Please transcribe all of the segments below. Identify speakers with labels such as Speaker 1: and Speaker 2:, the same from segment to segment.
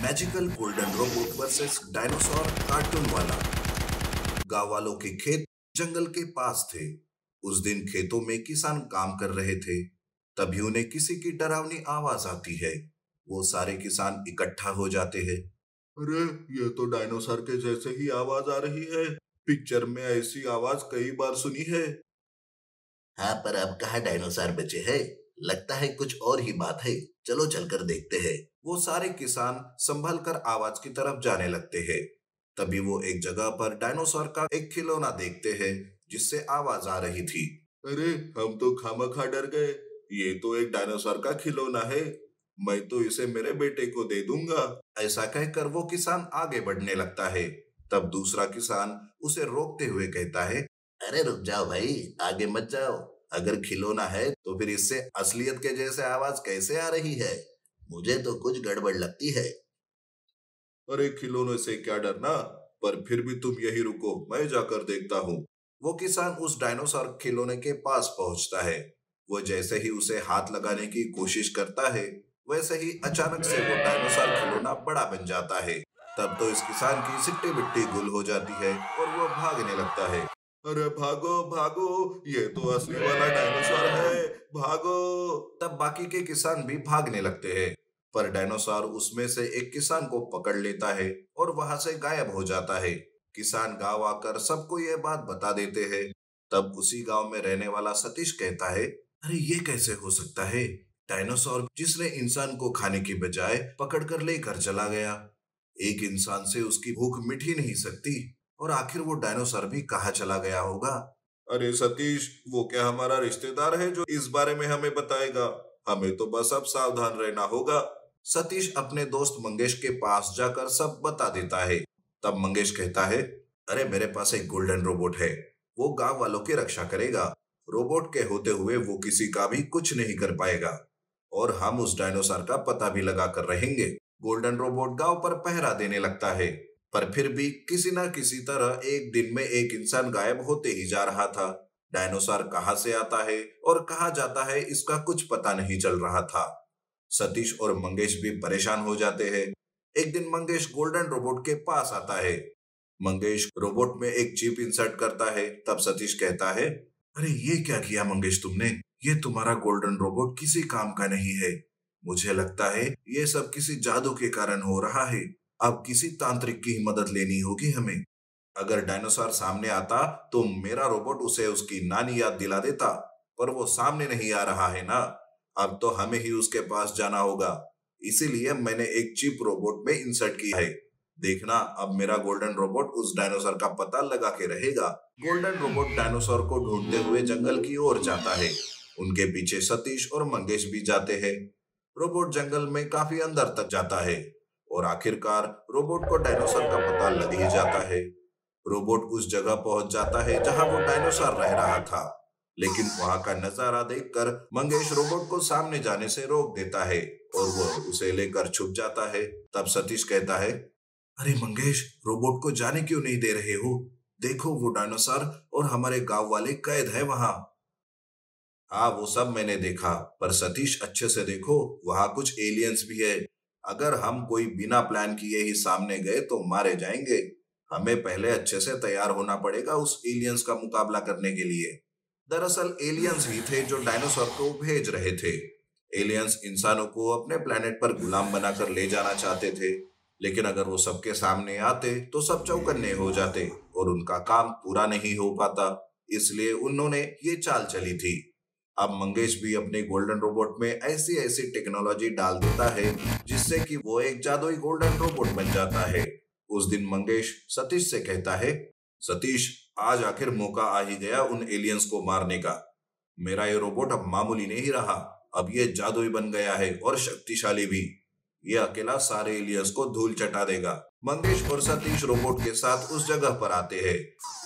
Speaker 1: Magical golden robot versus dinosaur cartoon वाला। गांव वालों के खेत जंगल के पास थे। उस दिन खेतों में किसान काम कर रहे थे। तभी उन्हें किसी की डरावनी आवाज आती है। वो सारे किसान इकट्ठा हो जाते हैं। अरे, ये तो डायनासोर के जैसे ही आवाज आ रही है। पिक्चर में ऐसी आवाज कई बार सुनी है। हाँ, पर अब कहाँ डायनासोर बचे हैं? लगता है कुछ और ही बात है। चलो चलकर देखते हैं। वो सारे किसान संभल कर आवाज की तरफ जाने लगते हैं। तभी वो एक जगह पर डायनासोर का एक खिलौना देखते हैं जिससे आवाज आ रही थी। अरे, हम तो खामखा डर गए। ये तो एक डायनासोर का खिलौना है। मैं तो इसे मेरे बेटे को दे दूंगा। ऐसा कहकर वो किसान आगे बढ़ने लगता है। तब दूसरा किसान उसे रोकते हुए कहता है, अरे रुक जाओ भाई, आगे मत जाओ। अगर खिलौना है तो फिर इससे असलियत के जैसे आवाज कैसे आ रही है? मुझे तो कुछ गड़बड़ लगती है। अरे, खिलौने से क्या डरना, पर फिर भी तुम यही रुको, मैं जाकर देखता हूँ। वो किसान उस डायनासोर खिलौने के पास पहुंचता है। वो जैसे ही उसे हाथ लगाने की कोशिश करता है, वैसे ही अचानक से वो डायनासोर खिलौना बड़ा बन जाता है। तब तो इस किसान की सिट्टी बिट्टी गुल हो जाती है और वो भागने लगता है। अरे भागो भागो, ये तो असली वाला डायनासोर है, भागो। तब बाकी के किसान भी भागने लगते हैं, पर डायनासोर उसमें से एक किसान को पकड़ लेता है और वहां से गायब हो जाता है। किसान गांव आकर सबको ये बात बता देते हैं। तब उसी गांव में रहने वाला सतीश कहता है, अरे ये कैसे हो सकता है? डायनासोर जिसने इंसान को खाने की बजाय पकड़कर लेकर चला गया। एक इंसान से उसकी भूख मिट ही नहीं सकती, और आखिर वो डायनासोर भी कहाँ चला गया होगा? अरे सतीश, वो क्या हमारा रिश्तेदार है जो इस बारे में हमें बताएगा? हमें तो बस अब सावधान रहना होगा। सतीश अपने दोस्त मंगेश के पास जाकर सब बता देता है। तब मंगेश कहता है, अरे मेरे पास एक गोल्डन रोबोट है। वो गांव वालों की रक्षा करेगा। रोबोट के होते हुए वो किसी का भी कुछ नहीं कर पाएगा, और हम उस डायनासोर का पता भी लगा कर रहेंगे। गोल्डन रोबोट गांव पर पहरा देने लगता है, पर फिर भी किसी न किसी तरह एक दिन में एक इंसान गायब होते ही जा रहा था। डायनासोर कहाँ से आता है और कहाँ जाता है, इसका कुछ पता नहीं चल रहा था। सतीश और मंगेश भी परेशान हो जाते हैं। एक दिन मंगेश गोल्डन रोबोट के पास आता है। मंगेश रोबोट में एक चिप इंसर्ट करता है। तब सतीश कहता है, अरे ये क्या किया मंगेश तुमने? ये तुम्हारा गोल्डन रोबोट किसी काम का नहीं है। मुझे लगता है ये सब किसी जादू के कारण हो रहा है। अब किसी तांत्रिक की मदद लेनी होगी हमें। अगर डायनासोर सामने आता तो मेरा रोबोट उसे उसकी नानी याद दिला देता, पर वो सामने नहीं आ रहा है ना। अब तो हमें ही उसके पास जाना होगा। इसीलिए मैंने एक चिप रोबोट में इंसर्ट की है। देखना, अब मेरा गोल्डन रोबोट उस डायनासोर का पता लगा के रहेगा। गोल्डन रोबोट डायनासोर को ढूंढते हुए जंगल की ओर जाता है। उनके पीछे सतीश और मंगेश भी जाते हैं। रोबोट जंगल में काफी अंदर तक जाता है, और आखिरकार रोबोट को डायनासोर का पता लग ही जाता है। रोबोट उस जगह पहुंच जाता है जहां वो डायनासोर रह रहा था, लेकिन वहां का नजारा देखकर मंगेश रोबोट को सामने जाने से रोक देता है और वो उसे लेकर छुप जाता है। तब सतीश कहता है, अरे मंगेश, रोबोट को जाने क्यों नहीं दे रहे हो? देखो, वो डायनासोर और हमारे गांव वाले कैद है वहां। हाँ, वो सब मैंने देखा, पर सतीश अच्छे से देखो, वहां कुछ एलियंस भी है। अगर हम कोई बिना प्लान किए ही सामने गए तो मारे जाएंगे। हमें पहले अच्छे से तैयार होना पड़ेगा उस एलियंस का मुकाबला करने के लिए। दरअसल एलियंस ही थे जो डायनासोर को भेज रहे थे। एलियंस इंसानों को अपने प्लेनेट पर गुलाम बनाकर ले जाना चाहते थे, लेकिन अगर वो सबके सामने आते तो सब चौकन्ने हो जाते और उनका काम पूरा नहीं हो पाता। इसलिए उन्होंने ये चाल चली थी। अब मंगेश भी अपने गोल्डन रोबोट में ऐसी ऐसी टेक्नोलॉजी डाल देता है जिससे कि वो एक जादुई गोल्डन रोबोट बन जाता है। उस दिन मंगेश सतीश से कहता है, सतीश, आज आखिर मौका आ ही गया उन एलियंस को मारने का। मेरा ये रोबोट अब मामूली नहीं रहा, अब ये जादुई बन गया है और शक्तिशाली भी। ये अकेला सारे एलियंस को धूल चटा देगा। मंगेश और सतीश रोबोट के साथ उस जगह पर आते हैं।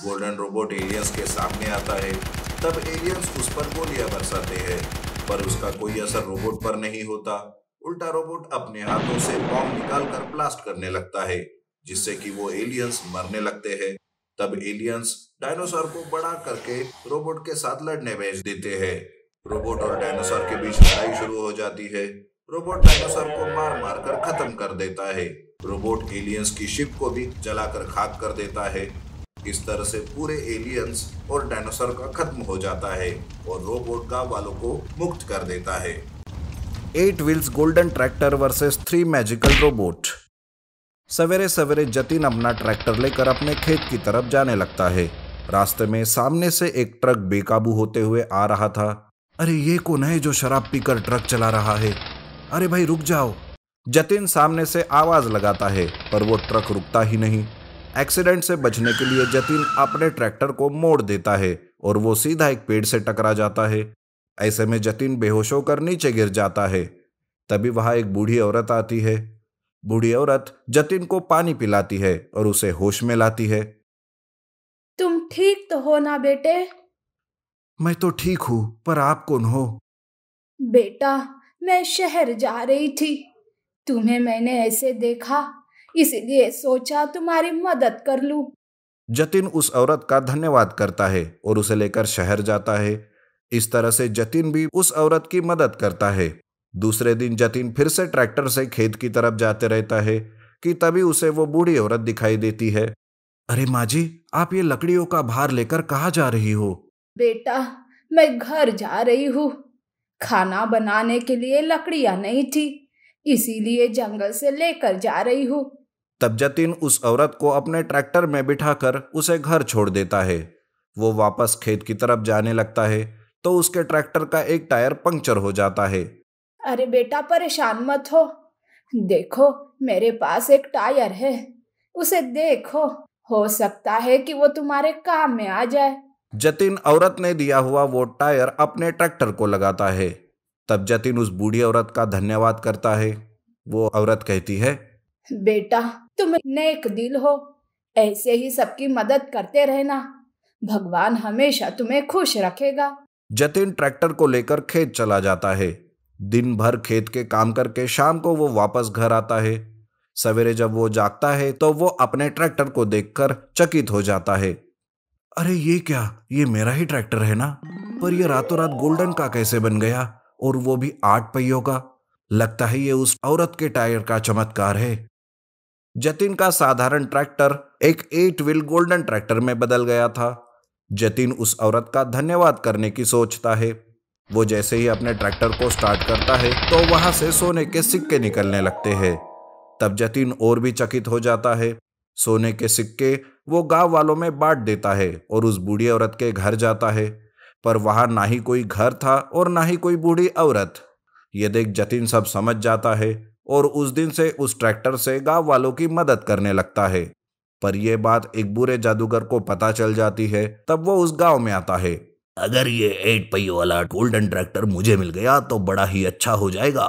Speaker 1: गोल्डन रोबोट एलियंस के सामने आता है। तब एलियंस उस पर गोलियां बरसाते हैं, पर उसका कोई असर रोबोट पर नहीं होता। उल्टा रोबोट अपने हाथों से बॉम्ब निकालकर ब्लास्ट करने लगता है, जिससे कि वो एलियंस मरने लगते हैं। तब एलियंस डायनासोर को बड़ा करके रोबोट के साथ लड़ने भेज देते हैं। रोबोट और डायनासोर के बीच लड़ाई शुरू हो जाती है। रोबोट डायनासोर को मार मार कर खत्म खत्म कर देता है। रोबोट एलियंस की शिप को भी जलाकर खाक कर देता है। इस तरह से पूरे एलियंस और डायनासोर का खत्म हो जाता है और रोबोट गांव वालों को मुक्त कर देता है। 8 wheels golden tractor versus 3 magical robot. सवेरे सवेरे जतिन अपना ट्रैक्टर लेकर अपने खेत की तरफ जाने लगता है। रास्ते में सामने से एक ट्रक बेकाबू होते हुए आ रहा था। अरे ये कौन है जो शराब पीकर ट्रक चला रहा है? अरे भाई रुक जाओ। जतिन सामने से आवाज लगाता है पर वो ट्रक रुकता ही नहीं। एक्सीडेंट से बचने के लिए जतिन अपने ट्रैक्टर को मोड़ देता है और वो सीधा एक पेड़ से टकरा जाता है। ऐसे में जतिन बेहोश होकर नीचे गिर जाता है। तभी वहां एक बूढ़ी औरत आती है। बूढ़ी औरत जतिन को पानी पिलाती है और उसे होश में लाती है।
Speaker 2: तुम ठीक तो हो ना बेटे?
Speaker 1: मैं तो ठीक हूँ, पर आप कौन हो?
Speaker 2: बेटा, मैं शहर जा रही थी। तुम्हें मैंने ऐसे देखा, इसलिए सोचा तुम्हारी मदद कर लूं।
Speaker 1: जतिन उस औरत का धन्यवाद करता है और उसे लेकर शहर जाता है। इस तरह से जतिन भी उस औरत की मदद करता है। दूसरे दिन जतिन फिर से ट्रैक्टर से खेत की तरफ जाते रहता है कि तभी उसे वो बूढ़ी औरत दिखाई देती है। अरे माँ जी, आप ये लकड़ियों का भार लेकर कहाँ जा रही हो?
Speaker 2: बेटा, मैं घर जा रही हूँ। खाना बनाने के लिए लकड़ियां नहीं थी, इसीलिए जंगल से लेकर जा रही हूँ।
Speaker 1: तब जतिन उस औरत को अपने ट्रैक्टर में बिठाकर उसे घर छोड़ देता है। वो वापस खेत की तरफ जाने लगता है तो उसके ट्रैक्टर का एक टायर पंक्चर हो जाता है।
Speaker 2: अरे बेटा, परेशान मत हो। देखो, मेरे पास एक टायर है, उसे देखो। हो सकता है कि वो तुम्हारे काम में आ जाए।
Speaker 1: जतिन औरत ने दिया हुआ वो टायर अपने ट्रैक्टर को लगाता है। तब जतिन उस बूढ़ी औरत का धन्यवाद करता है। वो औरत कहती है,
Speaker 2: बेटा, तुम नेक दिल हो, ऐसे ही सबकी मदद करते रहना। भगवान हमेशा तुम्हें खुश रखेगा।
Speaker 1: जतिन ट्रैक्टर को लेकर खेत चला जाता है। दिन भर खेत के काम करके शाम को वो वापस घर आता है। सवेरे जब वो जागता है तो वो अपने ट्रैक्टर को देखकर चकित हो जाता है। अरे ये क्या, ये मेरा ही ट्रैक्टर है ना? पर ये रातों रात गोल्डन का कैसे बन गया, और वो भी 8 पहियों का? लगता है ये उस औरत के टायर का चमत्कार है। जतिन का साधारण ट्रैक्टर एक 8 व्हील गोल्डन ट्रैक्टर में बदल गया था। जतिन उस औरत का धन्यवाद करने की सोचता है। वो जैसे ही अपने ट्रैक्टर को स्टार्ट करता है तो वहां से सोने के सिक्के निकलने लगते हैं। तब जतिन और भी चकित हो जाता है। सोने के सिक्के वो गांव वालों में बांट देता है और उस बूढ़ी औरत के घर जाता है। पर वहां ना ही कोई घर था और ना ही कोई बूढ़ी औरत। ये देख जतिन सब समझ जाता है और उस दिन से उस ट्रैक्टर से गांव वालों की मदद करने लगता है। पर यह बात एक बुरे जादूगर को पता चल जाती है। तब वो उस गांव में आता है।
Speaker 3: अगर ये 8 पहियों वाला गोल्डन ट्रैक्टर मुझे मिल गया तो बड़ा ही अच्छा हो जाएगा,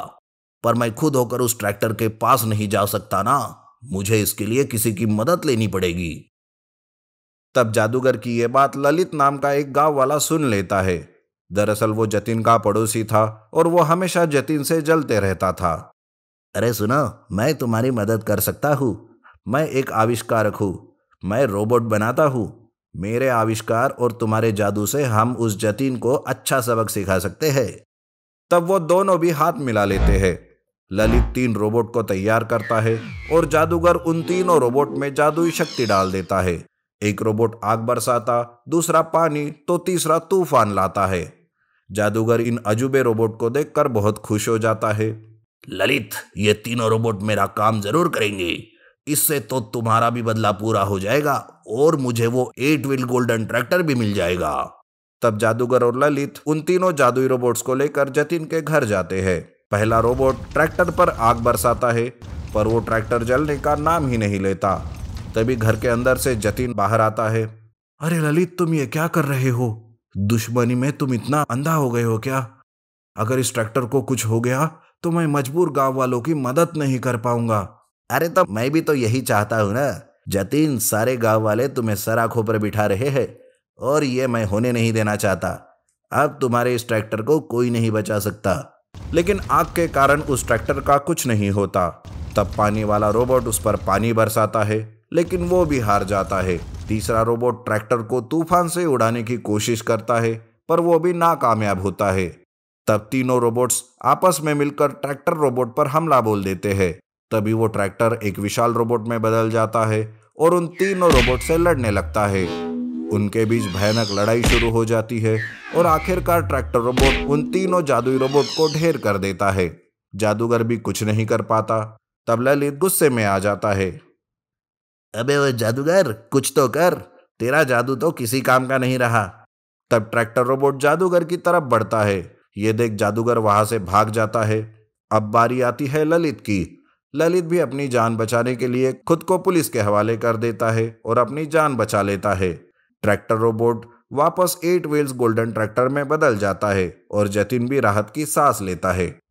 Speaker 3: पर मैं खुद होकर उस ट्रैक्टर के पास नहीं जा सकता ना। मुझे इसके लिए किसी की मदद लेनी पड़ेगी।
Speaker 1: तब जादूगर की यह बात ललित नाम का एक गांव वाला सुन लेता है। दरअसल वो जतिन का पड़ोसी था और वो हमेशा जतिन से जलते रहता था।
Speaker 3: अरे सुनो, मैं तुम्हारी मदद कर सकता हूँ। मैं एक आविष्कारक हूँ। मैं रोबोट बनाता हूँ। मेरे आविष्कार और तुम्हारे जादू से हम उस जतिन को अच्छा सबक सिखा सकते हैं।
Speaker 1: तब वो दोनों भी हाथ मिला लेते हैं। ललित 3 रोबोट को तैयार करता है और जादूगर उन तीनों रोबोट में जादुई शक्ति डाल देता है। एक रोबोट आग बरसाता, दूसरा पानी, तो तीसरा तूफान लाता है। जादूगर इन अजूबे रोबोट को देखकर बहुत खुश हो जाता है।
Speaker 3: ललित, ये तीनों रोबोट मेरा काम जरूर करेंगे। इससे तो तुम्हारा भी बदला पूरा हो जाएगा और मुझे वो 8 व्हील गोल्डन ट्रैक्टर भी मिल जाएगा।
Speaker 1: तब जादूगर और ललित उन तीनों जादुई रोबोट्स को लेकर जतिन के घर जाते हैं। पहला रोबोट ट्रैक्टर पर आग बरसाता है, पर वो ट्रैक्टर जलने का नाम ही नहीं लेता। तभी घर के अंदर से जतिन बाहर आता है। अरे ललित, तुम ये क्या कर रहे हो? दुश्मनी में तुम इतना अंधा हो गए हो क्या? अगर इस ट्रैक्टर को कुछ हो गया तो मैं मजबूर गांव वालों की मदद नहीं कर पाऊंगा।
Speaker 3: अरे तो मैं भी तो यही चाहता हूं ना जतिन। सारे गांव वाले तुम्हें सर आंखों पर बिठा रहे हैं और ये मैं होने नहीं देना चाहता। अब तुम्हारे इस ट्रैक्टर को कोई नहीं बचा सकता।
Speaker 1: लेकिन आग के कारण उस ट्रैक्टर का कुछ नहीं होता। तब पानी वाला रोबोट उस पर पानी बरसाता है, लेकिन वो भी हार जाता है। तीसरा रोबोट ट्रैक्टर को तूफान से उड़ाने की कोशिश करता है, पर वो भी नाकामयाब होता है। तब तीनों रोबोट्स आपस में मिलकर ट्रैक्टर रोबोट पर हमला बोल देते हैं।
Speaker 3: तभी वो ट्रैक्टर एक विशाल रोबोट में बदल जाता है और उन तीनों रोबोट से लड़ने लगता है। उनके बीच भयानक लड़ाई शुरू हो जाती है और आखिरकार ट्रैक्टर रोबोट उन तीनों जादुई रोबोट को ढेर कर देता है। जादूगर भी कुछ नहीं कर पाता। तब ललित गुस्से में आ जाता है। अबे वो जादूगर, कुछ तो कर, तेरा जादू तो किसी काम का नहीं रहा। तब ट्रैक्टर रोबोट जादूगर की तरफ बढ़ता है। ये देख जादूगर वहां से भाग जाता है। अब बारी आती है ललित की। ललित भी अपनी जान बचाने के लिए खुद को पुलिस के हवाले कर देता है और अपनी जान बचा लेता है। ट्रैक्टर रोबोट वापस 8 व्हील्स गोल्डन ट्रैक्टर में बदल जाता है और जतिन भी राहत की सांस लेता है।